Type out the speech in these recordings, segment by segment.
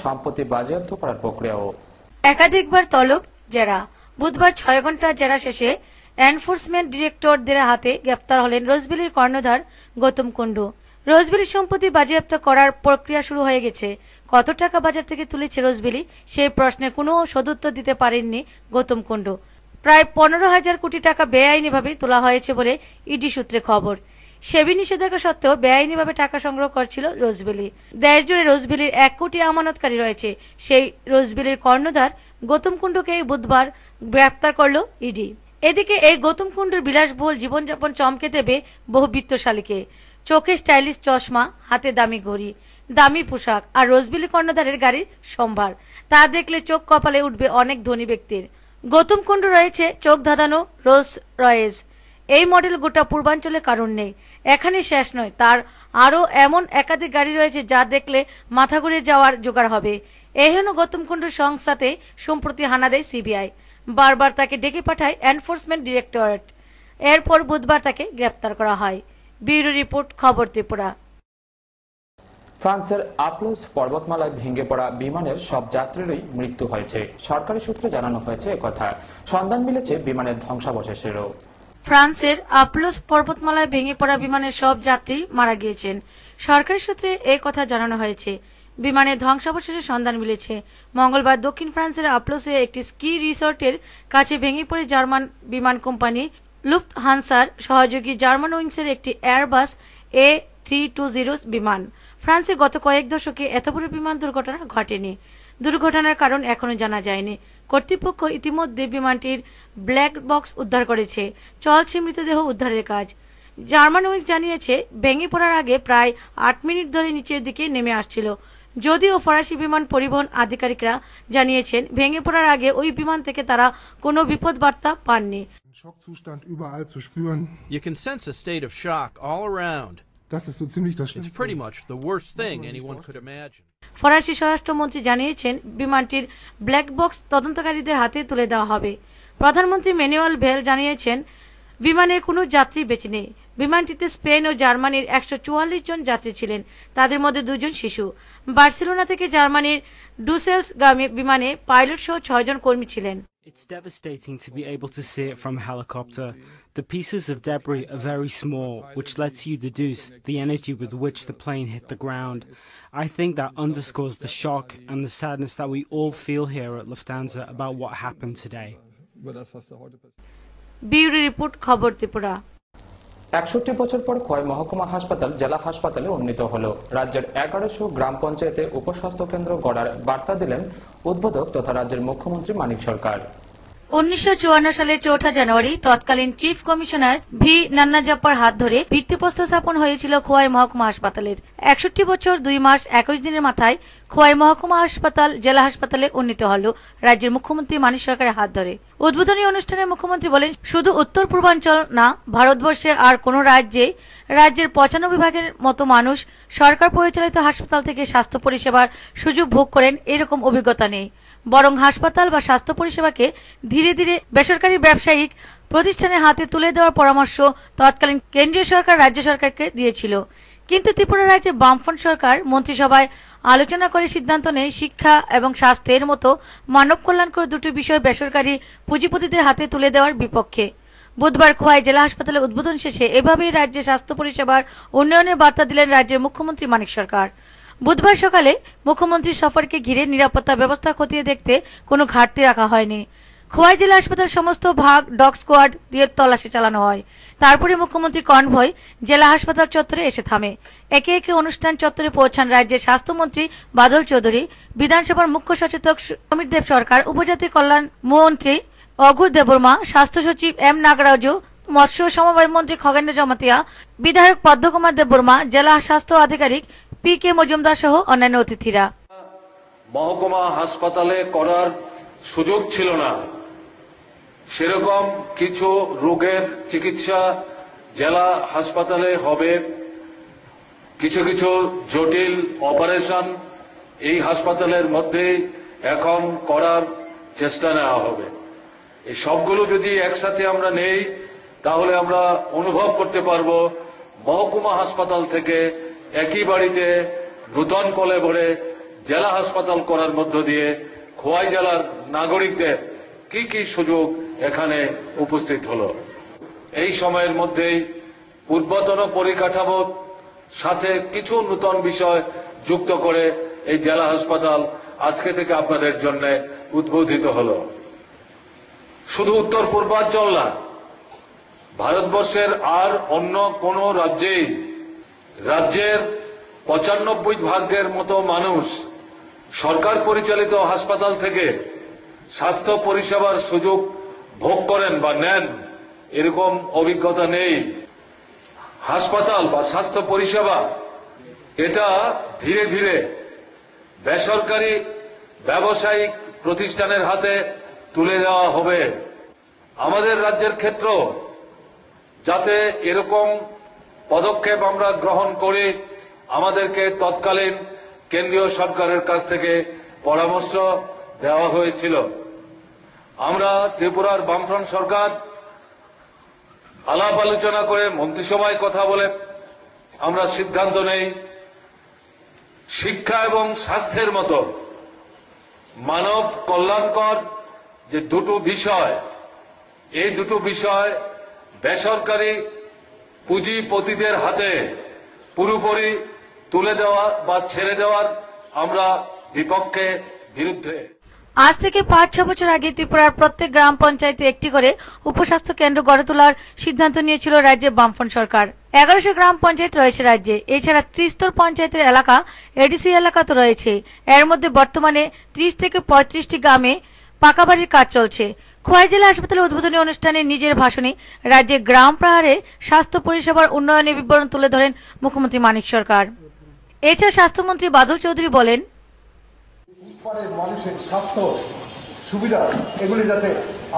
সম্পত্তি বাজেয়াপ্ত করার প্রক্রিয়াও। একাধিকবার তলব জেরা। বুধবার 6 ঘন্টা জেরা শেষে এনফোর্সমেন্ট ডিরেক্টরদের হাতে গ্রেফতার হলেন রোজভ্যালির কর্ণধার গৌতম কুন্ডু। রোজভ্যালির সম্পত্তি বাজেয়াপ্ত করার প্রক্রিয়া শুরু হয়ে গেছে। কত টাকা বাজার থেকে তুলেছে রোজভ্যালি, সেই প্রশ্নে কোনো সদুত্তর দিতে পারেননি গৌতম কুন্ডু। প্রায় 15,000 কোটি টাকা বেআইনিভাবে তোলা হয়েছে বলে ইডি সূত্রে খবর। সেবি নিষেধাজ্ঞা সত্ত্বেও বেআইনিভাবে টাকা সংগ্রহ করছিল রোজভ্যালি। দেশ জুড়ে রোজভ্যালির 1 কোটি আমানতকারী রয়েছে। সেই রোজভ্যালির কর্ণধার গৌতম কুন্ডুকে বুধবার গ্রেফতার করল ইডি। এদিকে এই গৌতম কুন্ডুর বিলাসবহুল জীবনযাপন চমকে দেবে বহু বিত্তশালীকে। চোখে স্টাইলিশ চশমা, হাতে দামি ঘড়ি, দামি পোশাক আর রোজভ্যালি কর্ণধারের গাড়ির সম্ভার, তা দেখলে চোখ কপালে উঠবে অনেক ধনী ব্যক্তির। গৌতম কুন্ডু রয়েছে চোখ ধাঁধানো রোলস রয়েস। এই মডেল গোটা পূর্বাঞ্চলে কারণ নেই। এখানে শেষ নয়, তার আরও এমন একাধিক গাড়ি রয়েছে যা দেখলে মাথা ঘুরে যাওয়ার জোগাড় হবে। এই হল গৌতম কুন্ডুর সংস্থাতে সম্প্রতি হানা দেয় সিবিআই। বারবার তাকে ডেকে পাঠায় এনফোর্সমেন্ট ডিরেক্টরেট। এরপর বুধবার তাকে গ্রেফতার করা হয়। ব্যুরো রিপোর্ট, খবর ত্রিপুরা। ফ্রান্সের আপলোস পর্বতমালায় ভেঙে পড়া বিমানের সব যাত্রীরই মৃত্যু হয়েছে। সরকারি সূত্রে জানানো হয়েছে একথা। সন্ধান মিলেছে বিমানের ধ্বংসাবশেষেরও। ফ্রান্সের আপলোস পর্বতমালায় ভেঙে পড়া বিমানের সব যাত্রী মারা গিয়েছেন। সরকারি সূত্রে এই কথা জানানো হয়েছে। বিমানের ধ্বংসাবশেষের সন্ধান মিলেছে। মঙ্গলবার দক্ষিণ ফ্রান্সের আপলোসে একটি স্কি রিসোর্টের কাছে ভেঙে পড়ে জার্মান বিমান কোম্পানি লুফটহানসার সহযোগী জার্মান উইংসের একটি এয়ারবাস A320 বিমান। ফ্রান্সে গত কয়েক দশকে এত বড় বিমান দুর্ঘটনা ঘটেনি। দুর্ঘটনার কারণ এখনো জানা যায়নি। কর্তৃপক্ষ ইতিমধ্যে বিমানটির ব্ল্যাক বক্স উদ্ধার করেছে। চলছে মৃতদেহ উদ্ধারের কাজ। জার্মান উইংস জানিয়েছে, ভেঙে পড়ার আগে প্রায় 8 মিনিট ধরে নিচের দিকে নেমে আসছিল। যদিও ফরাসি বিমান পরিবহন আধিকারিকরা জানিয়েছেন, ভেঙে পড়ার আগে ওই বিমান থেকে তারা কোনো বিপদ বার্তা পাননি। Schockzustand überall zu spüren. You can sense a state of shock all around. Das ist so ziemlich das It's Schlimmste. pretty much the worst thing anyone could imagine. ফরাসি স্বরাষ্ট্রমন্ত্রী জানিয়েছেন, বিমানটির ব্ল্যাক বক্স তদন্তকারীদের হাতে তুলে দেওয়া হবে। প্রধানমন্ত্রী ম্যানুয়েল ভেল জানিয়েছেন, বিমানের কোনো যাত্রী বেঁচে নেই। বিমানটিতে স্পেন ও জার্মানির 144 জন যাত্রী ছিলেন, তাদের মধ্যে 2 জন শিশু। বার্সেলোনা থেকে জার্মানির ডুসেলসগামী বিমানে পাইলট সহ 6 জন কর্মী ছিলেন। It's devastating to be able to see it from a helicopter. The pieces of debris are very small, which lets you deduce the energy with which the plane hit the ground. I think that underscores the shock and the sadness that we all feel here at Lufthansa about what happened today. Bureau report, খবর ত্রিপুরা। 61 বছর পর খোয়াই মহকুমা হাসপাতাল জেলা হাসপাতালে উন্নীত হলো। রাজ্যের 1100 গ্রাম পঞ্চায়েতে উপস্বাস্থ্য কেন্দ্র গড়ার বার্তা দিলেন উদ্বোধক তথা রাজ্যের মুখ্যমন্ত্রী মানিক সরকার। 1954 সালে 4 জানুয়ারি তৎকালীন চিফ কমিশনার ভি নান্নাজাপ্পার হাত ধরে ভিত্তিপ্রস্তর স্থাপন হয়েছিল খোয়াই মহকুমা হাসপাতালের। 61 বছর 2 মাস 21 দিনের মাথায় খোয়াই মহকুমা হাসপাতাল জেলা হাসপাতালে উন্নীত হল রাজ্যের মুখ্যমন্ত্রী মানিক সরকারের হাত ধরে। উদ্বোধনী অনুষ্ঠানে মুখ্যমন্ত্রী বলেন, শুধু উত্তর পূর্বাঞ্চল না, ভারতবর্ষে আর কোনো রাজ্যের 95 ভাগের মতো মানুষ সরকার পরিচালিত হাসপাতাল থেকে স্বাস্থ্য পরিষেবার সুযোগ ভোগ করেন এরকম অভিজ্ঞতা নেই। বরং হাসপাতাল বা স্বাস্থ্য পরিষেবাকে ধীরে ধীরে বেসরকারি ব্যবসায়িক প্রতিষ্ঠানের হাতে তুলে দেওয়ার পরামর্শ তৎকালীন কেন্দ্রীয় সরকার রাজ্য সরকারকে দিয়েছিল। কিন্তু ত্রিপুরা রাজ্যে বামফ্রন্ট সরকার মন্ত্রিসভায় আলোচনা করে সিদ্ধান্ত নেয় শিক্ষা এবং স্বাস্থ্যের মতো মানব কল্যাণকর দুটি বিষয় বেসরকারি পুঁজিপতিদের হাতে তুলে দেওয়ার বিপক্ষে। বুধবার খোয়াই জেলা হাসপাতালে উদ্বোধন শেষে এভাবেই রাজ্যে স্বাস্থ্য পরিষেবার উন্নয়নের বার্তা দিলেন রাজ্যের মুখ্যমন্ত্রী মানিক সরকার। বুধবার সকালে মুখ্যমন্ত্রীর সফরকে ঘিরে নিরাপত্তা ব্যবস্থা খতিয়ে দেখতে কোনো ঘাটতি রাখা হয়নি। খোয়াই জেলা হাসপাতালের সমস্ত ভাগ ডগ স্কোয়াড দিয়ে তল্লাশি চালানো হয়। তারপরে মুখ্যমন্ত্রী কনভয় জেলা হাসপাতাল চত্বরে এসে থামে। একে একে অনুষ্ঠান চত্বরে পৌঁছান রাজ্যের স্বাস্থ্যমন্ত্রী বাদল চৌধুরী, বিধানসভার মুখ্য সচেতক সমীর দেব সরকার, উপজাতি কল্যাণ মন্ত্রী অঘুর দেববর্মা, স্বাস্থ্য সচিব এম নাগরাজু, মৎস্য সমবায় মন্ত্রী খগেন্দ্র জমাতিয়া, বিধায়ক পদ্মকুমার দেববর্মা, জেলা স্বাস্থ্য আধিকারিক পি.কে. মজুমদার সহ অন্যান্য অতিথিরা। মহকুমা হাসপাতালে করার সুযোগ ছিল না, সেরকম কিছু রোগের চিকিৎসা জেলা হাসপাতালে হবে। কিছু কিছু জটিল অপারেশন এই হাসপাতালের মধ্যে এখন করার চেষ্টা নেওয়া হবে। এই সবগুলো যদি একসাথে আমরা নেই, তাহলে আমরা অনুভব করতে পারবো মহকুমা হাসপাতাল থেকে একই বাড়িতে নূতন কলে ভরে জেলা হাসপাতাল করার মধ্য দিয়ে খোয়াই জেলার নাগরিকদের কি কি সুযোগ এখানে উপস্থিত হলো। এই সময়ের মধ্যেই পূর্বতন পরিকাঠামোর সাথে কিছু নতুন বিষয় যুক্ত করে এই জেলা হাসপাতাল আজকে থেকে আপনাদের জন্য উদ্বোধিত হলো। শুধু উত্তর পূর্বাঞ্চল না, ভারতবর্ষের আর অন্য কোন রাজ্যের 95% মতো মানুষ সরকার পরিচালিত হাসপাতাল থেকে স্বাস্থ্য পরিষেবার সুযোগ ভোগ করেন বা নেন, এরকম অভিজ্ঞতা নেই। হাসপাতাল বা স্বাস্থ্য পরিষেবা এটা ধীরে ধীরে বেসরকারি ব্যবসায়িক প্রতিষ্ঠানের হাতে তুলে দেওয়া হবে। আমাদের রাজ্যের ক্ষেত্র যাতে এরকম পদক্ষেপ আমরা গ্রহণ করি, আমাদেরকে তৎকালীন কেন্দ্রীয় সরকারের কাছ থেকে পরামর্শ দেওয়া হয়েছিল। আমরা ত্রিপুরার বামফ্রন্ট সরকার আলাপ আলোচনা করে মন্ত্রিসভায় কথা বলে আমরা সিদ্ধান্ত নেই শিক্ষা এবং স্বাস্থ্যের মতো মানব কল্যাণকর যে দুটো বিষয়, এই দুটো বিষয় বেসরকারি পুঁজিপতিদের হাতে পুরোপুরি তুলে দেওয়া বা ছেড়ে দেওয়ার আমরা বিরুদ্ধে। আজ থেকে 5-6 বছর আগে ত্রিপুরার প্রত্যেক গ্রাম পঞ্চায়েতে একটি করে উপস্বাস্থ্য কেন্দ্র গড়ে তোলার সিদ্ধান্ত নিয়েছিল রাজ্যের বামফ্রন্ট সরকার। 1100 গ্রাম পঞ্চায়েত রয়েছে রাজ্যে। এছাড়া ত্রিস্তর পঞ্চায়েতের এলাকা, এডিসি এলাকা তো রয়েছে। এর মধ্যে বর্তমানে 30 থেকে 35টি গ্রামে পাকা বাড়ির কাজ চলছে। খোয়াই জেলা হাসপাতালের উদ্বোধনী অনুষ্ঠানে নিজের ভাষণে রাজ্যে গ্রাম প্রহারে স্বাস্থ্য পরিষেবার উন্নয়নের বিবরণ তুলে ধরেন মুখ্যমন্ত্রী মানিক সরকার। এছাড়া স্বাস্থ্যমন্ত্রী বাদল চৌধুরী বলেন, মানুষের স্বাস্থ্য সুবিধা এগুলি যাতে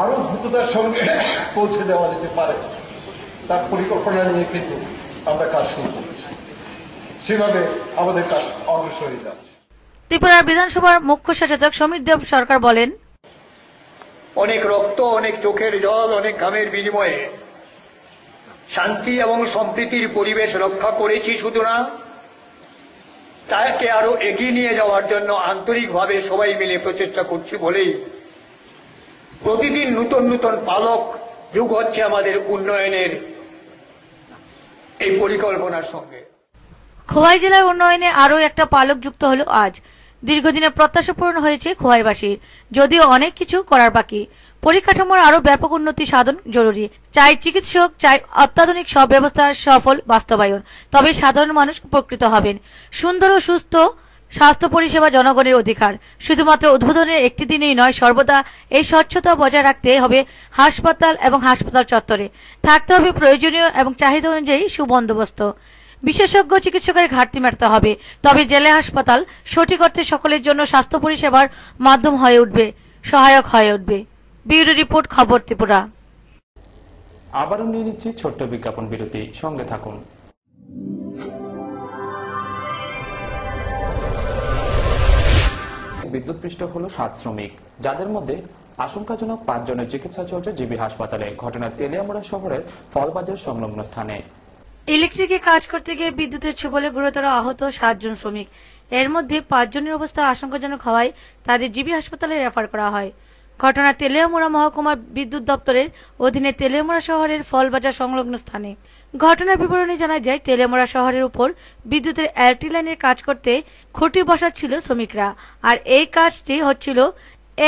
আরো দ্রুততার সঙ্গে পৌঁছে দেওয়া যেতে পারে তার পরিকল্পনা নিয়ে কিন্তু আমরা কাজ শুরু করেছি। সেভাবে আমাদের কাজ অগ্রসর হয়ে যাচ্ছে। ত্রিপুরা বিধানসভার মুখ্য সচেতক সমীর দেব সরকার বলেন, অনেক রক্ত, অনেক চোখের জল, অনেক ঘামের বিনিময়ে শান্তি এবং সম্প্রীতির পরিবেশ রক্ষা করেছি। শুধু না, তাকে আরো এগিয়ে নিয়ে যাওয়ার জন্য আন্তরিকভাবে সবাই মিলে প্রচেষ্টা করছি বলেই প্রতিদিন নতুন নতুন পালক যুগ হচ্ছে আমাদের উন্নয়নের এই পরিকল্পনার সঙ্গে। খোয়াই জেলার উন্নয়নে আরও একটা পালক যুক্ত হলো আজ। দীর্ঘদিনের প্রত্যাশা পূরণ হয়েছে খোয়াইবাসীর, যদিও অনেক কিছু করার বাকি। পরিকাঠামোর আরো ব্যাপক উন্নতি সাধন জরুরি। চাই চিকিৎসক, চাই অত্যাধুনিক সব ব্যবস্থার সফল বাস্তবায়ন, তবে সাধারণ মানুষ উপকৃত হবেন। সুন্দর ও সুস্থ স্বাস্থ্য পরিষেবা জনগণের অধিকার। শুধুমাত্র উদ্বোধনের একটি দিনেই নয়, সর্বদা এই স্বচ্ছতা বজায় রাখতে হবে। হাসপাতাল এবং হাসপাতাল চত্বরে থাকতে হবে প্রয়োজনীয় এবং চাহিদা অনুযায়ী সুবন্দোবস্ত। বিশেষজ্ঞ চিকিৎসকের ঘাটতি মেটাতে হবে, তবে জেলা হাসপাতাল সঠিক অর্থে সকলের জন্য স্বাস্থ্য পরিষেবার মাধ্যম হয়ে উঠবে, সহায়ক হয়ে উঠবে। ব্যুরো রিপোর্ট, খবর ত্রিপুরা। আবারও নিয়ে নিচ্ছি ছোট্ট বিজ্ঞাপন বিরতি, সঙ্গে থাকুন। বিদ্যুৎপৃষ্ট হলো 7 শ্রমিক, যাদের মধ্যে আশঙ্কাজনক 5 জনের চিকিৎসা চলছে জিবি হাসপাতালে। ঘটনা তেলিয়ামুড়া শহরের ফলবাজার সংলগ্ন স্থানে। ইলেকট্রিকে কাজ করতে গিয়ে বিদ্যুতের ছোবলে গুরুতর আহত 7 জন শ্রমিক। এর মধ্যে 5 জনের অবস্থা আশঙ্কাজনক হওয়ায় তাদের জিবি হাসপাতালে রেফার করা হয়। ঘটনা তেলিয়ামুড়া মহকুমা বিদ্যুৎ দপ্তরের অধীনে তেলিয়ামুড়া শহরের ফলবাজার সংলগ্ন স্থানে। ঘটনার বিবরণী জানা যায়, তেলিয়ামুড়া শহরের উপর বিদ্যুতের এলটি লাইনের কাজ করতে খুঁটি বসাচ্ছিল শ্রমিকরা। আর এই কাজটি হচ্ছিল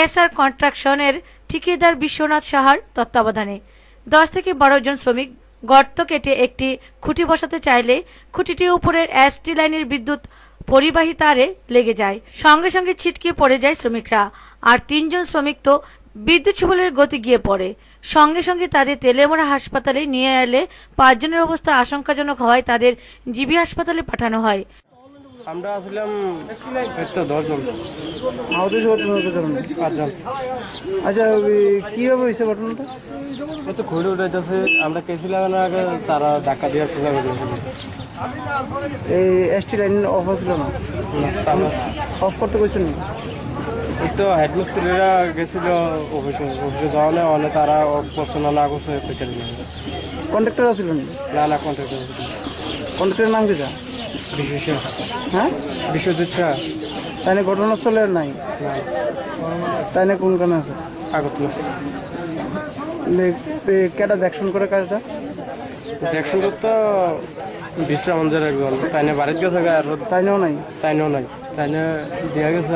এসআর কন্ট্রাকশনের ঠিকাদার বিশ্বনাথ সাহার তত্ত্বাবধানে। 10 থেকে 12 জন শ্রমিক গর্ত কেটে একটি খুঁটি বসাতে চাইলে খুঁটিটি উপরের এসটি লাইনের বিদ্যুৎ পরিবাহী তারে লেগে যায়। সঙ্গে সঙ্গে ছিটকে পড়ে যায় শ্রমিকরা। আর 3 জন শ্রমিক তো বিদ্যুৎ ছোবলের গতি গিয়ে পড়ে। সঙ্গে সঙ্গে তাদের তেলিয়ামুড়া হাসপাতালে নিয়ে এলে 5 জনের অবস্থা আশঙ্কাজনক হওয়ায় তাদের জিবি হাসপাতালে পাঠানো হয়। আমরা আসলাম 10 জন, আমাদের 5 জন। আচ্ছা, কিভাবে হয়েছে ঘটনাটা? তো ঘুরে উঠেছে, আমরা কেছিলাম আগে, তারা ধাক্কা দিয়ে এই এসটি লাইন অফ হয়েছিল না, অফ করতে গেছেন। এই তো হেডমিস্ত্রিরা গেছিল অফিসে যাওয়া, অনেক তারা পছন্দ না করছে। কন্ট্রাক্টর আছিল না? না, কন্ট্রাক্টরের নাম কি? হ্যাঁ, বিশ্বজিৎ শাহ। তাই না ঘটনাস্থলে নাই, তাই না কোনখানে আছে আগতলা কেটা দেখশন করে কাজটা দেখশন করতে বিশ্রামঞ্জের একজন তাই না বাড়িতে গেছে আর তাইনাও নাই তাই না দেওয়া গেছে।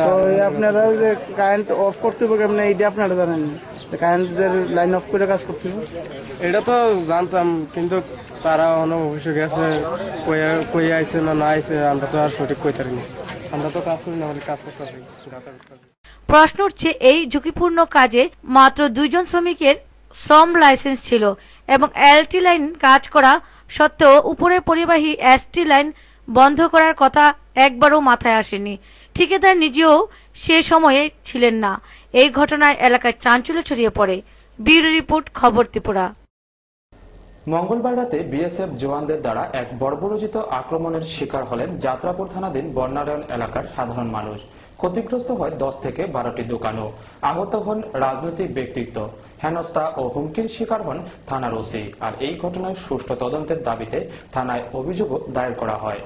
আপনারা ওই যে কারেন্ট অফ করতে হবে কেমন এইটা আপনারা জানেন, কারেন্টের লাইন অফ করে কাজ করতে হবে এটা তো জানতাম, কিন্তু তারা অনেক অফিসে গেছে কই আইছে না আইছে আমরা তো আর সঠিক কইতে পারিনি, আমরা তো কাজ করি না, আমাদের কাজ করতে হবে। প্রশ্ন উঠছে, এই ঝুঁকিপূর্ণ কাজে মাত্র 2 জন শ্রমিকের শ্রম লাইসেন্স ছিল এবং এলটি লাইন কাজ করা সত্ত্বেও উপরের পরিবাহী এসটি লাইন বন্ধ করার কথা একবারও মাথায় আসেনি। ঠিকাদার নিজেও সে সময়ে ছিলেন না। এই ঘটনায় এলাকায় চাঞ্চল্য ছড়িয়ে পড়ে। ব্যুরো রিপোর্ট, খবর ত্রিপুরা। মঙ্গলবার রাতে বিএসএফ জওয়ানদের দ্বারা এক বর্বরোচিত আক্রমণের শিকার হলেন যাত্রাপুর থানাধীন বর্ণারায়ণ এলাকার সাধারণ মানুষ। ক্ষতিগ্রস্ত হয় 10 থেকে 12টি দোকানও। আহত হন রাজনৈতিক ব্যক্তিত্ব। হেনস্থা ও হুমকির শিকার হন থানার ওসি। আর এই ঘটনায় সুষ্ঠু তদন্তের দাবিতে থানায় অভিযোগও দায়ের করা হয়।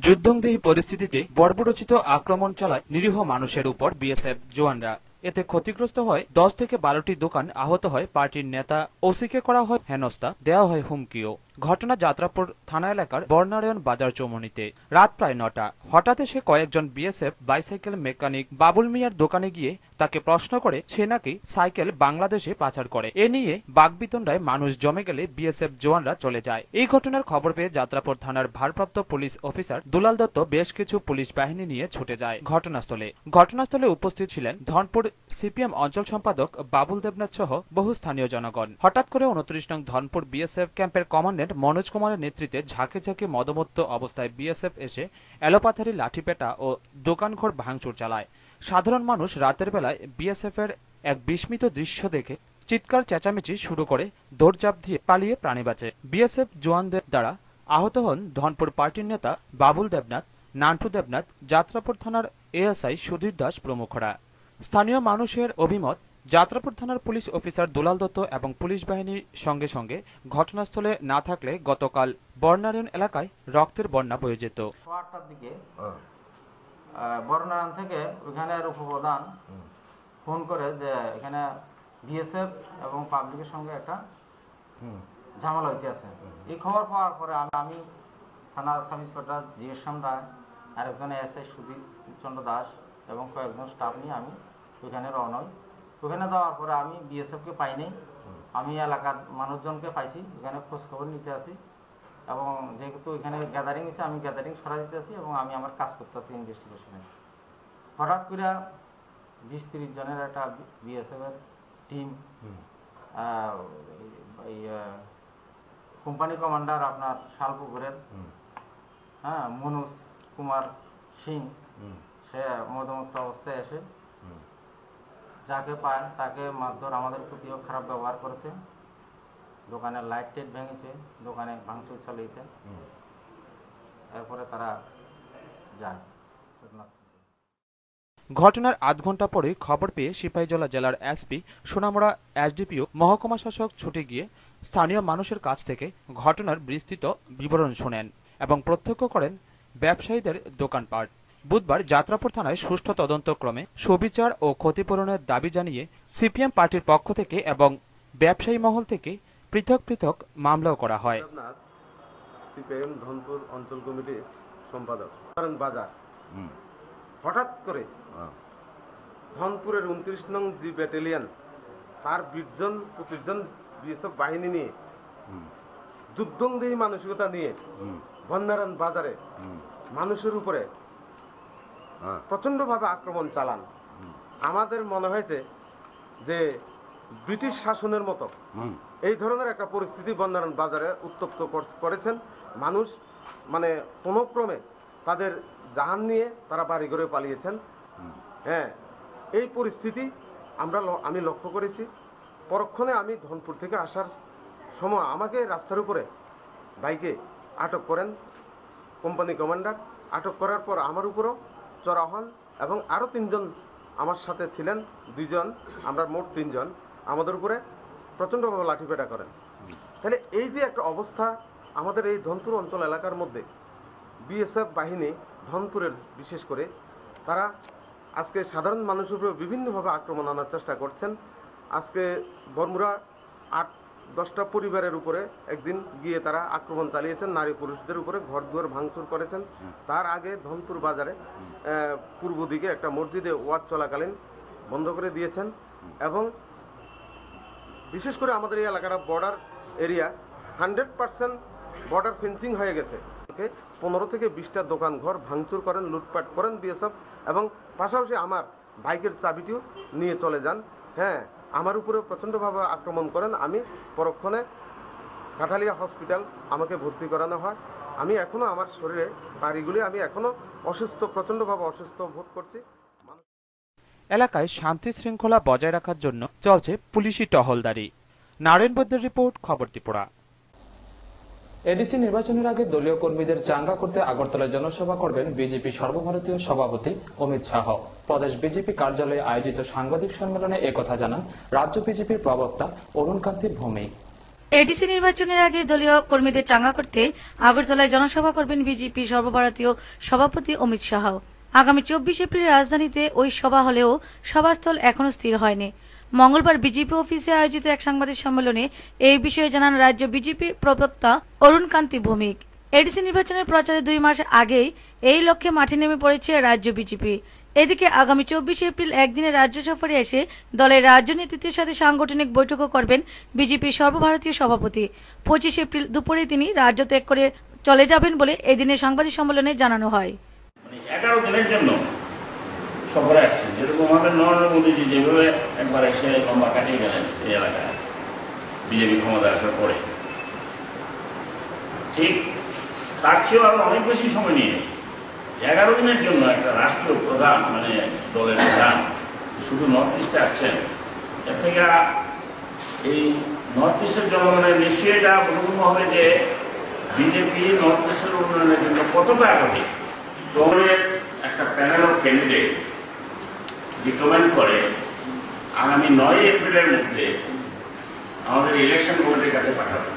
যুদ্ধংদেহী পরিস্থিতিতে বর্বরোচিত আক্রমণ চালায় নিরীহ মানুষের উপর বিএসএফ জওয়ানরা। এতে ক্ষতিগ্রস্ত হয় 10 থেকে 12টি দোকান, আহত হয় পার্টির নেতা, ওসিকে করা হয় হেনস্থা, দেওয়া হয় হুমকিও। ঘটনা যাত্রাপুর থানা এলাকার বর্ণারায়ণ বাজার চৌমুহনীতে। রাত প্রায় 9টা। হঠাৎ এসে কয়েকজন বিএসএফ বাইসাইকেল মেকানিক বাবুল মিয়ার দোকানে গিয়ে তাকে প্রশ্ন করে সে নাকি সাইকেল বাংলাদেশে পাচার করে। এ নিয়ে বাগবিতণ্ডায় মানুষ জমে গেলে বিএসএফ জওয়ানরা চলে যায়। এই ঘটনার খবর পেয়ে যাত্রাপুর থানার ভারপ্রাপ্ত পুলিশ অফিসার দুলাল দত্ত বেশ কিছু পুলিশ বাহিনী নিয়ে ছুটে যায় ঘটনাস্থলে উপস্থিত ছিলেন ধনপুর সিপিএম অঞ্চল সম্পাদক বাবুল দেবনাথ সহ বহু স্থানীয় জনগণ। হঠাৎ করে 29 নং ধনপুর বিএসএফ ক্যাম্পের কমান্ডেন্ট মনোজ কুমারের নেতৃত্বে ঝাঁকে ঝাঁকে মদমত্ত অবস্থায় বিএসএফ এসে এলোপাথারি লাঠিপেটা ও দোকানঘর ভাঙচুর চালায়। সাধারণ মানুষ রাতের বেলায় বিএসএফ এর এক বিস্মিত দৃশ্য দেখে চিৎকার চেঁচামেচি শুরু করে দৌড়ঝাঁপ দিয়ে পালিয়ে প্রাণী বাঁচে। বিএসএফ জওয়ানদের দ্বারা আহত হন ধনপুর পার্টির নেতা বাবুল দেবনাথ, নান্টু দেবনাথ, যাত্রাপুর থানার এএসআই সুধীর দাস প্রমুখরা। স্থানীয় মানুষের অভিমত, যাত্রাপুর থানার পুলিশ অফিসার দুলাল দত্ত এবং পুলিশ বাহিনীর সঙ্গে সঙ্গে ঘটনাস্থলে না থাকলে গতকাল বর্ণারায়ণ এলাকায় রক্তের বন্যা বয়ে যেত। 8টার দিকে বর্ণারায়ণ থেকে ওখানের উপপ্রধান ফোন করে যে এখানে বিএসএফ এবং পাবলিকের সঙ্গে একটা ঝামেলা হইতে আছে। এই খবর পাওয়ার পরে আমি থানার সাব ইন্সপেক্টর জিএস রায়, আরেকজন এসআই সুধীর চন্দ্র দাস এবং কয়েকজন স্টাফ নিয়ে আমি ওইখানে রওনা হই। ওখানে যাওয়ার পরে আমি বিএসএফকে পাইনি, আমি এলাকার মানুষজনকে পাইছি, ওখানে খোঁজখবর নিতে আসি এবং যেহেতু ওইখানে গ্যাদারিং হয়েছে আমি গ্যাদারিং সরা দিতে আসি এবং আমি আমার কাজ করতেছি ইনভেস্টিগেশনে। হঠাৎ করে 20-30 জনের একটা বিএসএফের টিম, এই কোম্পানি কমান্ডার আপনার শালপুকুরের মনোজ কুমার সিং, সে মদমত্ত অবস্থায় এসে যাকে পায় তাকে মারধর, আমাদের প্রতিও খারাপ ব্যবহার করেছে, দোকানের লাইট টাইট ভেঙেছে, দোকানে ভাঙচুর চালিয়েছে। এরপরে তারা যায়। ঘটনার আধ ঘন্টা পরে খবর পেয়ে সিপাহীজলা জেলার এসপি, সোনামুড়া এসডিপিও, মহকুমা শাসক ছুটে গিয়ে স্থানীয় মানুষের কাছ থেকে ঘটনার বিস্তৃত বিবরণ শোনেন এবং প্রত্যক্ষ করেন ব্যবসায়ীদের দোকানপাট। বুধবার যাত্রাপুর থানায় সুষ্ঠু তদন্তক্রমে সুবিচার ও ক্ষতিপূরণের দাবি জানিয়ে সিপিএম পার্টির পক্ষ থেকে এবং ব্যবসায়ী মহল থেকে পৃথক পৃথক মামলাও করা হয়। সিপিএম ধনপুর অঞ্চল কমিটির সম্পাদক বাজার হঠাৎ করে ধনপুরের 29 নং জি ব্যাটালিয়ন তার 20-25 জন বিএসএফ বাহিনী নিয়ে যুদ্ধংদেহী মানসিকতা নিয়ে বর্ণারায়ণ বাজারে মানুষের উপরে প্রচন্ডভাবে আক্রমণ চালান। আমাদের মনে হয়েছে যে ব্রিটিশ শাসনের মতো এই ধরনের একটা পরিস্থিতি বর্ণারায়ণ বাজারে উত্তপ্ত করেছেন। মানুষ মানে কোনো ক্রমে তাদের জাহান নিয়ে তারা বাড়ি ঘরে পালিয়েছেন। হ্যাঁ, এই পরিস্থিতি আমি লক্ষ্য করেছি। পরক্ষণে আমি ধনপুর থেকে আসার সময় আমাকে রাস্তার উপরে বাইকে আটক করেন কোম্পানি কমান্ডার। আটক করার পর আমার উপরও চড়া হন এবং আরও 3 জন আমার সাথে ছিলেন, 2 জন, আমরা মোট 3 জন, আমাদের উপরে প্রচণ্ডভাবে লাঠিপেটা করেন। তাহলে এই যে একটা অবস্থা আমাদের এই ধনপুর অঞ্চল এলাকার মধ্যে, বিএসএফ বাহিনী ধনপুরের বিশেষ করে তারা আজকে সাধারণ মানুষের উপরে বিভিন্নভাবে আক্রমণ আনার চেষ্টা করছেন। আজকে বরমুরা 8-10টা পরিবারের উপরে একদিন গিয়ে তারা আক্রমণ চালিয়েছেন, নারী পুরুষদের উপরে ঘরদুয়ার ভাঙচুর করেছেন। তার আগে ধনপুর বাজারে পূর্ব দিকে একটা মসজিদে ওয়াজ চলাকালীন বন্ধ করে দিয়েছেন। এবং বিশেষ করে আমাদের এই এলাকাটা বর্ডার এরিয়া, 100% বর্ডার ফেন্সিং হয়ে গেছে। 15 থেকে 20টা দোকান ঘর ভাঙচুর করেন, লুটপাট করেন বিএসএফ, এবং পাশাপাশি আমার বাইকের চাবিটিও নিয়ে চলে যান। হ্যাঁ, আমার উপরে প্রচণ্ডভাবে আক্রমণ করেন। আমি পরক্ষণে কাঠালিয়া হসপিটাল আমাকে ভর্তি করানো হয়। আমি এখনো আমার শরীরে বাড়িগুলি আমি এখনো অসুস্থ, প্রচণ্ডভাবে অসুস্থ বোধ করছি। এলাকায় শান্তি শৃঙ্খলা বজায় রাখার জন্য চলছে পুলিশি টহলদারি। নারায়ণ বৈদ্যের রিপোর্ট, খবর ত্রিপুরা। এডিসি নির্বাচনের আগে দলীয় কর্মীদের চাঙ্গা করতে আগরতলায় জনসভা করবেন বিজেপি সর্বভারতীয় সভাপতি অমিত শাহ। প্রদেশ বিজেপি কার্যালয়ে আয়োজিত সাংবাদিক সম্মেলনে একথা জানান রাজ্য বিজেপির প্রবক্তা অরুণকান্তি ভৌমিক। এডিসি নির্বাচনের আগে দলীয় কর্মীদের চাঙ্গা করতে আগরতলায় জনসভা করবেন বিজেপি সর্বভারতীয় সভাপতি অমিত শাহ। আগামী 24 এপ্রিল রাজধানীতে ওই সভা হলেও সভাস্থল এখনো স্থির হয়নি। মঙ্গলবার বিজেপি অফিসে আয়োজিত এক সাংবাদিক সম্মেলনে এই বিষয়ে জানান রাজ্য বিজেপি প্রবক্তা অরুণকান্তি ভৌমিক। এডিসি নির্বাচনের প্রচারে 2 মাস আগেই এই লক্ষ্যে মাঠে নেমে পড়েছে রাজ্য বিজেপি। এদিকে আগামী 24 এপ্রিল একদিনের রাজ্য সফরে এসে দলের রাজ্য নেতৃত্বের সাথে সাংগঠনিক বৈঠকও করবেন বিজেপির সর্বভারতীয় সভাপতি। 25 এপ্রিল দুপুরে তিনি রাজ্য ত্যাগ করে চলে যাবেন বলে এদিনের সাংবাদিক সম্মেলনে জানানো হয়। 11 দিনের জন্য সফরে আসছেন, যেরকম আমাদের নরেন্দ্র মোদীজি যেভাবে একবার এসে লম্বা কাটিয়ে গেলেন এই এলাকায় বিজেপি ক্ষমতা আসার পরে, ঠিক তার চেয়েও আরো অনেক বেশি সময় নিয়ে 11 দিনের জন্য একটা রাষ্ট্রীয় প্রধান, মানে দলের প্রধান শুধু নর্থ ইস্টে আসছেন। এর থেকে এই নর্থ ইস্টের জনগণের নিশ্চয়ই এটা বোধগম্য হবে যে বিজেপি নর্থ ইস্টের উন্নয়নের জন্য কতটা আগ্রহী। দলের একটা প্যানেল অফ ক্যান্ডিডেটস রিকমেন্ড করে আগামী 9 এপ্রিলের মধ্যে আমাদের ইলেকশন বোর্ডের কাছে পাঠাবো।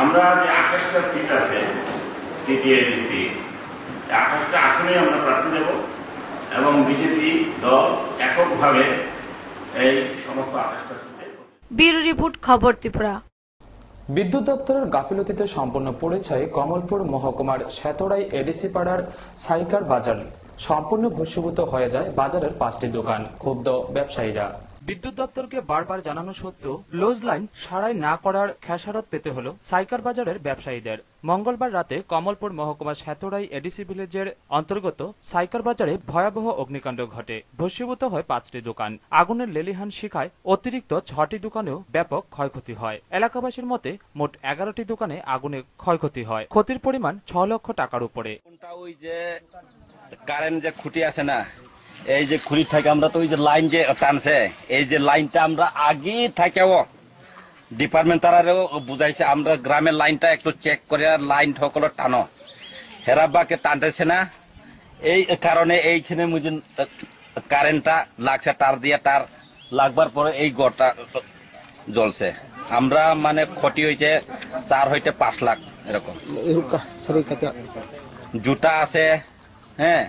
আমরা যে 28টা সিট আছে টিটিএডিসি, 28টা আসনেই আমরা প্রার্থী দেব এবং বিজেপি দল এককভাবে এই সমস্ত 28টা সিটে। ব্যুরো রিপোর্ট, খবর ত্রিপুরা। বিদ্যুৎ দপ্তরের গাফিলতিতে সম্পূর্ণ পড়েছে কমলপুর মহকুমার শ্বেতড়াই এডিসি পাড়ার সাইকার বাজার। সম্পূর্ণ ভস্মীভূত হয়ে যায় বাজারের 5টি দোকান। ক্ষুব্ধ ব্যবসায়ীরা। বিদ্যুৎ দপ্তরকে বারবার জানানো সত্ত্বেও ক্লোজ লাইন সারাই না করার খেসারত পেতে হলো সাইকার বাজারের ব্যবসায়ীদের। মঙ্গলবার রাতে কমলপুর মহকুমা শ্বেতড়াই এডিসি ভিলেজের অন্তর্গত সাইকার বাজারে ভয়াবহ অগ্নিকাণ্ড ঘটে। ভস্মীভূত হয় 5টি দোকান। আগুনের লেলিহান শিখায় অতিরিক্ত 6টি দোকানেও ব্যাপক ক্ষয়ক্ষতি হয়। এলাকাবাসীর মতে মোট 11টি দোকানে আগুনে ক্ষয়ক্ষতি হয়। ক্ষতির পরিমাণ 6 লক্ষ টাকার উপরে। ওই যে কারেন্ট যে খুঁটি আছে না, এই যে খুঁটি থেকে আমরা তো ওই যে লাইন যে টানছে, এই যে লাইনটা আমরা আগে থেকেও ডিপার্টমেন্ট তারাও বুঝাইছে আমরা গ্রামের লাইনটা একটু চেক করে লাইন ঠকলো টানো, হেরাবাকে টানতেছে না। এই কারণে এইখানে মুঝে কারেন্টটা লাগছে, তার দিয়ে তার লাগবার পরে এই গড়টা জ্বলছে। আমরা মানে ক্ষতি হয়েছে 4 হইতে 5 লাখ এরকম। জুতা আছে, হ্যাঁ,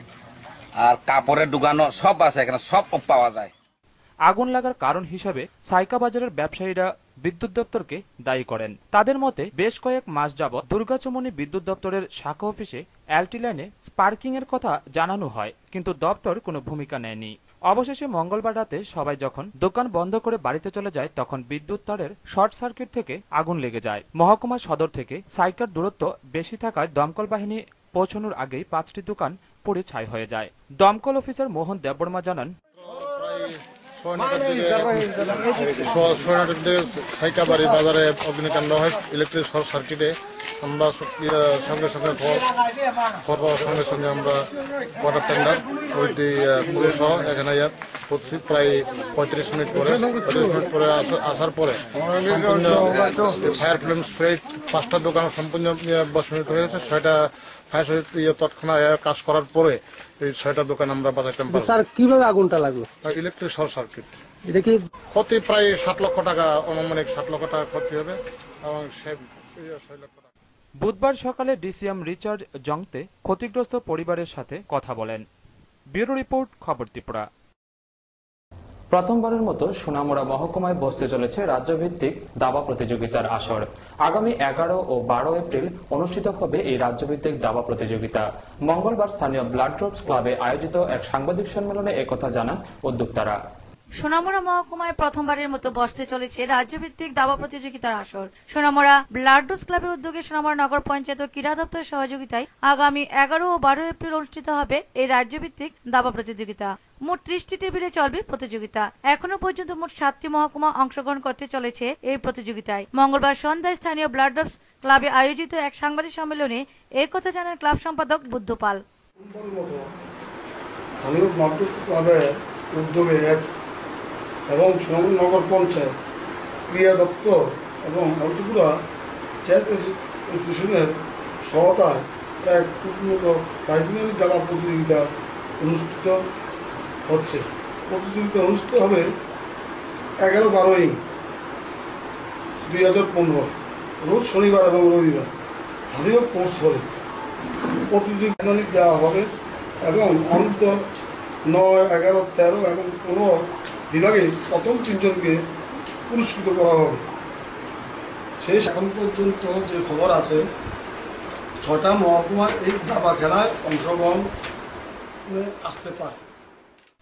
আর কাপড়ের দোকানও সব আছে, এখানে সব পাওয়া যায়। আগুন লাগার কারণ হিসেবে সাইকা বাজারের ব্যবসায়ীরা বিদ্যুৎ দপ্তরকে দায়ী করেন। তাদের মতে বেশ কয়েক মাস যাবৎ দুর্গাচমনি বিদ্যুৎ দপ্তরের শাখা অফিসে এলটি লাইনে স্পার্কিং এর কথা জানানো হয়, কিন্তু দপ্তর কোনো ভূমিকা নেয়নি। অবশেষে মঙ্গলবার রাতে সবাই যখন দোকান বন্ধ করে বাড়িতে চলে যায়, তখন বিদ্যুৎ তারের শর্ট সার্কিট থেকে আগুন লেগে যায়। মহকুমা সদর থেকে সাইকার দূরত্ব বেশি থাকায় দমকল বাহিনী পৌঁছানোর আগেই 5টি দোকান পুড়ে ছাই হয়ে যায়। দমকল অফিসার মোহন দেববর্মা জানান, সাইকা বাড়ি বাজারে অগ্নিকাণ্ড হয় ইলেকট্রিক শর্ট সার্কিটে। আমরা সঙ্গে সঙ্গে খবর পাওয়ার সঙ্গে সঙ্গে আমরা ওয়াটার টেন্ডার ওইটি পুরসহ এখানে করছি। প্রায় 35 মিনিট পরে আসার পরে সম্পূর্ণ ফায়ার ফ্লেম স্প্রে 5টা দোকান সম্পূর্ণ ভস্মীভূত হয়েছে। 6টা ফায়ার তৎক্ষণাৎ কাজ করার পরে এই 6টা দোকান আমরা বাঁচাইতে পারবো। স্যার, কিভাবে আগুনটা লাগলো? Electric short circuit. এটা কি ক্ষতি প্রায় 7 লক্ষ টাকা, অনুমানিক 7 লক্ষ টাকা ক্ষতি হবে এবং 6 লক্ষ টাকা। বুধবার সকালে ডিসিএম রিচার্ড জংতে ক্ষতিগ্রস্ত পরিবারের সাথে কথা বলেন। ব্যুরো রিপোর্ট, খবর ত্রিপুরা। প্রথমবারের মতো সোনামুড়া মহকুমায় বসতে চলেছে রাজ্যভিত্তিক দাবা প্রতিযোগিতার আসর। আগামী 11 ও 12 এপ্রিল অনুষ্ঠিত হবে এই রাজ্যভিত্তিক দাবা প্রতিযোগিতা। মঙ্গলবার স্থানীয় ব্লাড ড্রপস ক্লাবে আয়োজিত এক সাংবাদিক সম্মেলনে একথা জানান উদ্যোক্তারা। সোনামুড়া মহকুমায় প্রথমবারের মতো বসতে চলেছে রাজ্যভিত্তিক দাবা প্রতিযোগিতার আসর। সোনামুড়া ব্লাড ডোজ ক্লাবের উদ্যোগে সোনামুড়া নগর পঞ্চায়েত ও ক্রীড়া দপ্তরের সহযোগিতায় আগামী 11 ও 12 এপ্রিল অনুষ্ঠিত হবে এই রাজ্যভিত্তিক দাবা প্রতিযোগিতা। মোট 30টি টেবিলে চলবে প্রতিযোগিতা। এখনো পর্যন্ত মোট 7টি মহকুমা অংশগ্রহণ করতে চলেছে এই প্রতিযোগিতায়। মঙ্গলবার সন্ধ্যায় স্থানীয় ব্লাড ড্রপস ক্লাবে আয়োজিত এক সাংবাদিক সম্মেলনে এই কথা জানান ক্লাব সম্পাদক বুদ্ধপাল। স্থানীয় ব্লাড ড্রপস ক্লাবের উদ্যোগে এবং সোনামুড়া নগর পঞ্চায়েত, ক্রীড়া দপ্তর এবং ত্রিপুরা চেস অ্যাসোসিয়েশনের সহায়তায় এক উন্নত প্রাইজমানি দাবা প্রতিযোগিতা অনুষ্ঠিত হচ্ছে। প্রতিযোগিতা অনুষ্ঠিত হবে 11-12-2015 রোজ শনিবার এবং রবিবার স্থানীয় কোর্স হলে প্রতিযোগিতা দেওয়া হবে এবং অনূর্ধ্ব 9, 11, 13 এবং 15 বিভাগে প্রথম 3 জনকে পুরস্কৃত করা হবে। শেষ এখন পর্যন্ত যে খবর আছে 6টা মহকুমার এই দাবা খেলায় অংশগ্রহণ আসতে পারে।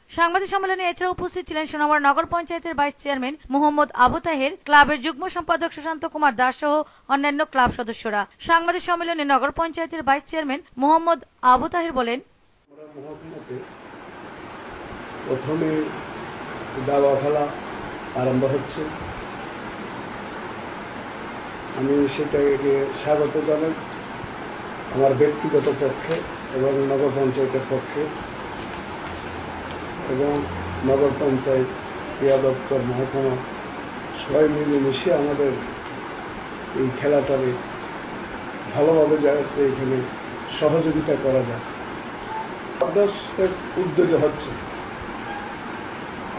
সাংবাদিক সম্মেলনে এছাড়া উপস্থিত ছিলেন সোনামুড়া নগর পঞ্চায়েতের ভাইস চেয়ারম্যান মোহাম্মদ আবু তাহের, ক্লাবের যুগ্ম সম্পাদক সুশান্ত কুমার দাস সহ অন্যান্য ক্লাব সদস্যরা। সাংবাদিক সম্মেলনে নগর পঞ্চায়েতের ভাইস চেয়ারম্যান মোহাম্মদ আবু তাহের বলেন, প্রথমে দাবা খেলা আরম্ভ হচ্ছে, আমি সেটাকে স্বাগত জানাই আমার ব্যক্তিগত পক্ষে এবং নগর পঞ্চায়েতের পক্ষে এবং নগর পঞ্চায়েত, ক্রীড়া দপ্তর, মহকুমা সবাই মিলেমিশে আমাদের এই খেলাটাকে ভালোভাবে যাতে এখানে সহযোগিতা করা যায় উদ্যোগে হচ্ছে।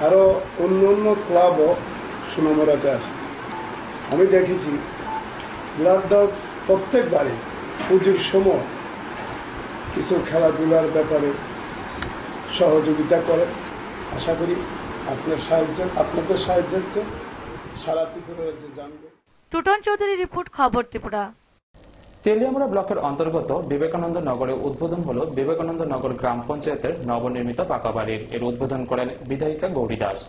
আরও অন্য অন্য ক্লাবও সোনামুড়াতে আছে। আমি দেখেছি ব্লাড ডগস প্রত্যেকবারই পুজোর সময় কিছু খেলাধুলার ব্যাপারে সহযোগিতা করে। আশা করি আপনাদের সাহায্যে সারা ত্রিপুরা রাজ্যে জানবে। টুটন চৌধুরী রিপোর্ট, খবর ত্রিপুরা। তেলিয়ামুড়া ব্লকের অন্তর্গত বিবেকানন্দ নগরে উদ্বোধন হল বিবেকানন্দ নগর গ্রাম পঞ্চায়েতের নবনির্মিত পাকা বাড়ির। এর উদ্বোধন করেন বিধায়িকা গৌরী দাস।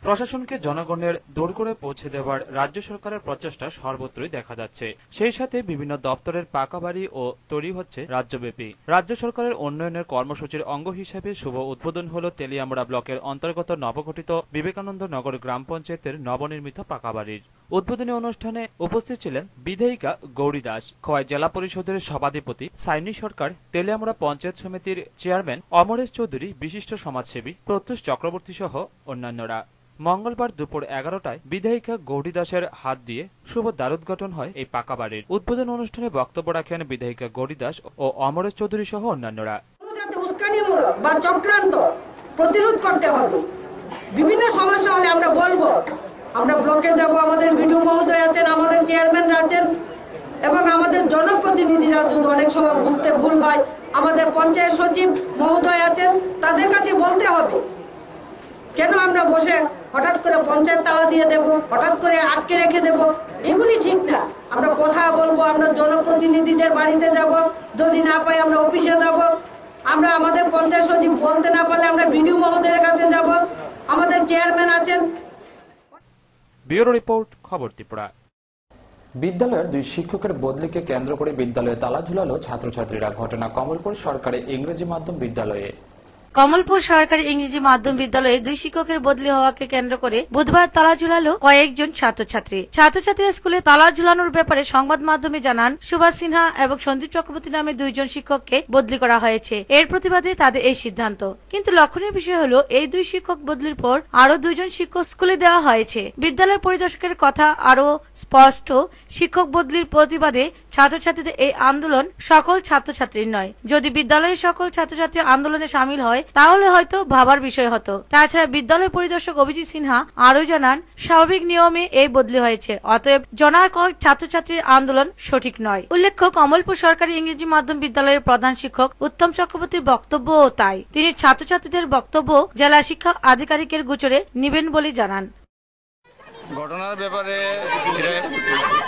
প্রশাসনকে জনগণের দোরগোড়ে পৌঁছে দেওয়ার রাজ্য সরকারের প্রচেষ্টা সর্বত্রই দেখা যাচ্ছে। সেই সাথে বিভিন্ন দপ্তরের পাকা বাড়ি ও তৈরি হচ্ছে রাজ্যব্যাপী। রাজ্য সরকারের উন্নয়নের কর্মসূচির অঙ্গ হিসেবে শুভ উদ্বোধন হল তেলিয়ামুড়া ব্লকের অন্তর্গত নবগঠিত বিবেকানন্দ নগর গ্রাম পঞ্চায়েতের নবনির্মিত পাকা বাড়ির। উদ্বোধনী অনুষ্ঠানে উপস্থিত ছিলেন বিধায়িকা গৌরী দাস, খোয়াই জেলা পরিষদের সভাধিপতি সাইনি সরকার, তেলিয়ামুড়া পঞ্চায়েত সমিতির চেয়ারম্যান অমরেশ চৌধুরী, বিশিষ্ট সমাজসেবী প্রত্যুষ চক্রবর্তী সহ অন্যান্যরা। মঙ্গলবার দুপুর 11টায় বিধায়িকা গৌরী দাসের হাত দিয়ে শুভ দ্বারোদ্ঘাটন হয় এই পাকা বাড়ির। উদ্বোধন অনুষ্ঠানে বক্তব্য রাখেন বিধায়িকা গৌরী দাস ও অমরেশ চৌধুরী সহ অন্যান্যরা। উস্কানিমূলক বা চক্রান্ত প্রতিরোধ করতে হবে। বিভিন্ন সমস্যা হলে আমরা বলবো, আমরা ব্লকে যাব, আমাদের বিডিও মহোদয় আছেন, আমাদের চেয়ারম্যান আছেন এবং আমাদের জনপ্রতিনিধিরা যদি অনেক সময় বুঝতে ভুল হয়, আমাদের পঞ্চায়েত সচিব মহোদয় আছেন, তাদের কাছে বলতে হবে। কেন আমরা বসে হঠাৎ করে পঞ্চায়েত তালা দিয়ে দেব, হঠাৎ করে আটকে রেখে দেব, এগুলি ঠিক না। আমরা কথা বলবো, আমরা জনপ্রতিনিধিদের বাড়িতে যাব, যদি না পাই আমরা অফিসে যাব, আমরা আমাদের পঞ্চায়েত সচিব বলতে না পারলে আমরা বিডিও মহোদয়ের কাছে যাব, আমাদের চেয়ারম্যান আছেন। ব্যুরো রিপোর্ট, খবর ত্রিপুরা। বিদ্যালয়ের 2 শিক্ষকের বদলিকে কেন্দ্র করে বিদ্যালয়ে তালা ঝুলালো ছাত্রছাত্রীরা। ঘটনা কমলপুর সরকারি ইংরেজি মাধ্যম বিদ্যালয়ে। কমলপুর সরকারি ইংরেজি মাধ্যম বিদ্যালয়ে 2 শিক্ষকের বদলি হওয়াকে কেন্দ্র করে বুধবার তালা ঝুলালো কয়েকজন ছাত্রছাত্রী স্কুলে তালা ঝুলানোর ব্যাপারে সংবাদ মাধ্যমে জানান সুভাষ সিনহা এবং সন্দীপ চক্রবর্তী নামে 2 জন শিক্ষককে বদলি করা হয়েছে। এর প্রতিবাদে তাদের এই সিদ্ধান্ত। কিন্তু লক্ষণীয় বিষয় হলো এই 2 শিক্ষক বদলির পর আরো 2 জন শিক্ষক স্কুলে দেওয়া হয়েছে। বিদ্যালয় পরিদর্শকের কথা আরো স্পষ্ট, শিক্ষক বদলির প্রতিবাদে ছাত্রছাত্রীদের এই আন্দোলন সকল ছাত্রছাত্রীর নয়। যদি বিদ্যালয়ের সকল ছাত্রছাত্রী আন্দোলনে সামিল হয় তাহলে হয়তো ভাবার বিষয় হতো। তাছাড়া বিদ্যালয় পরিদর্শক অভিজিৎ সিনহা আরো জানান, স্বাভাবিক নিয়মে এই বদলি হয়েছে, অতএব জনার কয়েক ছাত্রছাত্রীর আন্দোলন সঠিক নয়। উল্লেখ্য, কমলপুর সরকারি ইংরেজি মাধ্যম বিদ্যালয়ের প্রধান শিক্ষক উত্তম চক্রবর্তীর বক্তব্যও তাই। তিনি ছাত্রছাত্রীদের বক্তব্য জেলা শিক্ষা আধিকারিকের গোচরে নিবেন বলে জানান। ঘটনার ব্যাপারে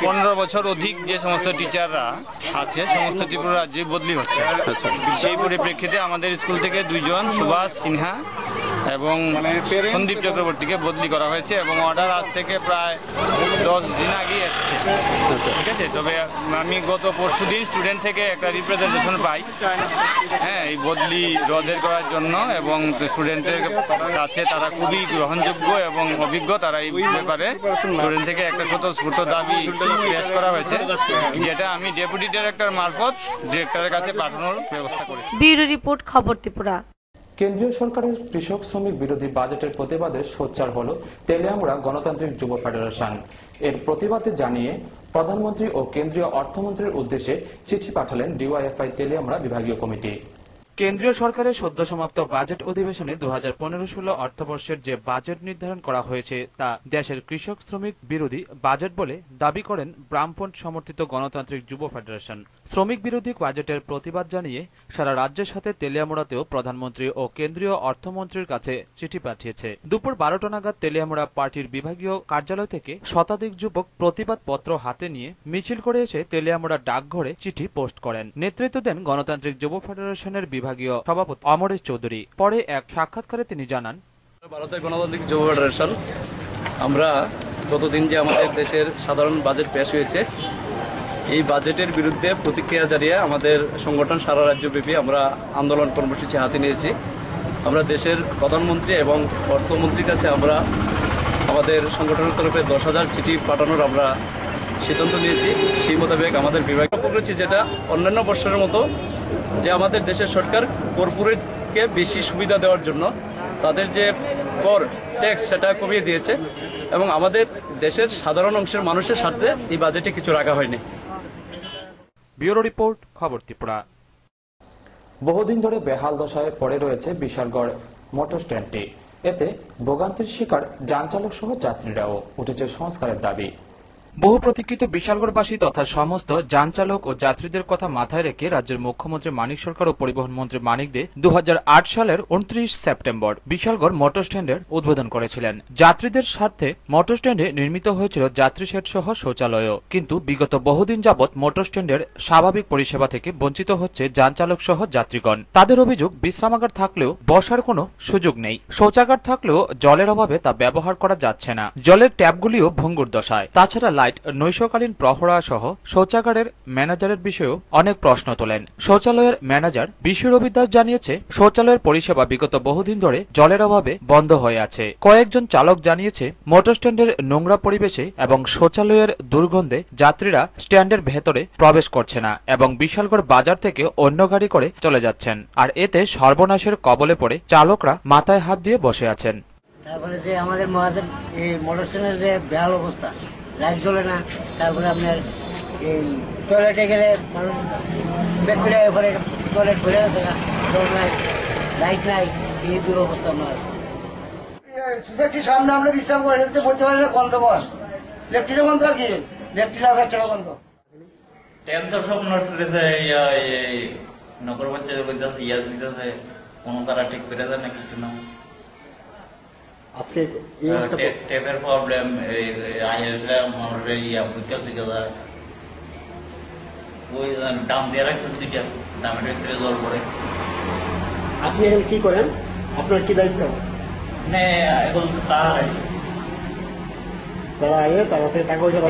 15 বছর অধিক যে সমস্ত টিচাররা আছে সমস্ত ত্রিপুরা রাজ্যে বদলি হচ্ছে। সেই পরিপ্রেক্ষিতে আমাদের স্কুল থেকে 2 জন সুভাষ সিনহা এবং সন্দীপ চক্রবর্তীকে বদলি করা হয়েছে এবং অর্ডার আজ থেকে প্রায় 10 দিন আগে এসছে। ঠিক আছে, তবে আমি গত পরশুদিন স্টুডেন্ট থেকে একটা রিপ্রেজেন্টেশন পাই, হ্যাঁ, এই বদলি রদের করার জন্য, এবং স্টুডেন্টের কাছে তারা খুবই গ্রহণযোগ্য এবং অভিজ্ঞ। তারা এই ব্যাপারে স্টুডেন্ট থেকে একটা স্বতঃস্ফূর্ত দাবি পেশ করা হয়েছে, যেটা আমি ডেপুটি ডিরেক্টর মারফত ডিরেক্টরের কাছে পাঠানোর ব্যবস্থা করেছি। ব্যুরো রিপোর্ট, খবর ত্রিপুরা। কেন্দ্রীয় সরকারের কৃষক শ্রমিক বিরোধী বাজেটের প্রতিবাদে সোচ্চার হল তেলিয়ামুড়া গণতান্ত্রিক যুব ফেডারেশন। এর প্রতিবাদে জানিয়ে প্রধানমন্ত্রী ও কেন্দ্রীয় অর্থমন্ত্রীর উদ্দেশ্যে চিঠি পাঠালেন ডিওয়াইএফআই তেলিয়ামুড়া বিভাগীয় কমিটি। কেন্দ্রীয় সরকারের সদ্য সমাপ্ত বাজেট অধিবেশনে 2015-16 অর্থবর্ষের যে বাজেট নির্ধারণ করা হয়েছে তা দেশের কৃষক শ্রমিক বিরোধী বাজেট বলে দাবি করেন বামফ্রন্ট সমর্থিত গণতান্ত্রিক যুব ফেডারেশন। শ্রমিক বিরোধী বাজেটের প্রতিবাদ জানিয়ে সারা রাজ্যের সাথে তেলিয়ামুড়াতেও প্রধানমন্ত্রী ও কেন্দ্রীয় অর্থমন্ত্রীর কাছে চিঠি পাঠিয়েছে। দুপুর 12টা নাগাদ তেলিয়ামুড়া পার্টির বিভাগীয় কার্যালয় থেকে শতাধিক যুবক প্রতিবাদ পত্র হাতে নিয়ে মিছিল করে এসে তেলিয়ামুড়া ডাকঘরে চিঠি পোস্ট করেন। নেতৃত্ব দেন গণতান্ত্রিক যুব ফেডারেশনের বিভাগীয় সভাপতি অমরেশ চৌধুরী। পরে এক সাক্ষাৎকারে তিনি জানান, ভারতের গণতান্ত্রিক যুব ফেডারেশন আমরা গতদিন যে আমাদের দেশের সাধারণ বাজেট পেশ হয়েছে, এই বাজেটের বিরুদ্ধে প্রতিক্রিয়া জানিয়ে আমাদের সংগঠন সারা রাজ্যব্যাপী আমরা আন্দোলন কর্মসূচি হাতে নিয়েছি। আমরা দেশের প্রধানমন্ত্রী এবং অর্থমন্ত্রীর কাছে আমরা আমাদের সংগঠনের তরফে 10,000 চিঠি পাঠানোর আমরা সিদ্ধান্ত নিয়েছি। সেই মোতাবেক আমাদের বিভাগ করেছি, যেটা অন্যান্য বছরের মতো, যে আমাদের দেশের সরকার কর্পোরেটকে বেশি সুবিধা দেওয়ার জন্য তাদের যে কর ট্যাক্স সেটা কমিয়ে দিয়েছে এবং আমাদের দেশের সাধারণ অংশের মানুষের স্বার্থে এই বাজেটে কিছু রাখা হয়নি। ব্যুরো রিপোর্ট, খবর ত্রিপুরা। বহুদিন ধরে বেহাল দশায় পড়ে রয়েছে বিশালগড় মোটর স্ট্যান্ডটি। এতে ভোগান্তির শিকার যান চালক সহ যাত্রীরাও। উঠেছে সংস্কারের দাবি। বহু প্রতীক্ষিত বিশালগড়বাসী তথা সমস্ত যান চালক ও যাত্রীদের কথা মাথায় রেখে রাজ্যের মুখ্যমন্ত্রী মানিক সরকার ও পরিবহন মন্ত্রী মানিক দে 2008 সালের 29 সেপ্টেম্বর বিশালগড় মোটর স্ট্যান্ডের উদ্বোধন করেছিলেন। যাত্রীদের স্বার্থে মোটর স্ট্যান্ডে নির্মিত হয়েছিল যাত্রী শেড সহ শৌচালয়ও। কিন্তু বিগত বহুদিন যাবৎ মোটর স্ট্যান্ডের স্বাভাবিক পরিষেবা থেকে বঞ্চিত হচ্ছে যান চালক সহ যাত্রীগণ। তাদের অভিযোগ, বিশ্রামাগার থাকলেও বসার কোনো সুযোগ নেই, শৌচাগার থাকলেও জলের অভাবে তা ব্যবহার করা যাচ্ছে না, জলের ট্যাপগুলিও ভঙ্গুর দশায়। তাছাড়া নৈশকালীন প্রহরা সহ শৌচাগারের ম্যানেজারের বিষয়েও অনেক প্রশ্ন তোলেন। শৌচালয়ের ম্যানেজার বিশ্ব রবি দাস জানিয়েছে, শৌচালয়ের পরিষেবা বিগত বহুদিন ধরে জলের অভাবে বন্ধ হয়ে আছে। কয়েকজন চালক জানিয়েছে, মোটর স্ট্যান্ডের নোংরা পরিবেশে এবং শৌচালয়ের দুর্গন্ধে যাত্রীরা স্ট্যান্ডের ভেতরে প্রবেশ করছে না এবং বিশালগড় বাজার থেকে অন্য গাড়ি করে চলে যাচ্ছেন। আর এতে সর্বনাশের কবলে পড়ে চালকরা মাথায় হাত দিয়ে বসে আছেন। তারপরে যে আমাদের মোটর স্ট্যান্ডের যে বেহাল অবস্থা, লাইট জ্বলে না, তারপরে আপনার এই টয়লেটে গেলে মানুষ ব্যাকটেরিয়া এরপরে টয়লেট ভরে আছে, জল নাই, লাইট নাই, এই দুরবস্থা আমরা আছে। সোসাইটির সামনে আমরা বিশ্রাম করে বলতে পারি না বন্ধ কর, লেফটিনে বন্ধ আর কি, লেফটিনে বাচ্চারা বন্ধ। ট্যাপ তো সব নষ্ট করেছে, নগর পঞ্চায়েত বলতেছে, ইয়া দিতেছে, কোনো তারা ঠিক করে দেয় না, কিছু না। ট্যাপের প্রবলেম, মানুষের ইয়া বুঝতে শিখে যায়, ওই দাম দিয়ে রাখছে দুইটা, দামের ভিতরে জল পড়ে। আপনি এখন কি করেন, আপনার কি দায়িত্ব? এখন তারা আগে তারা থেকে টাকা পয়সা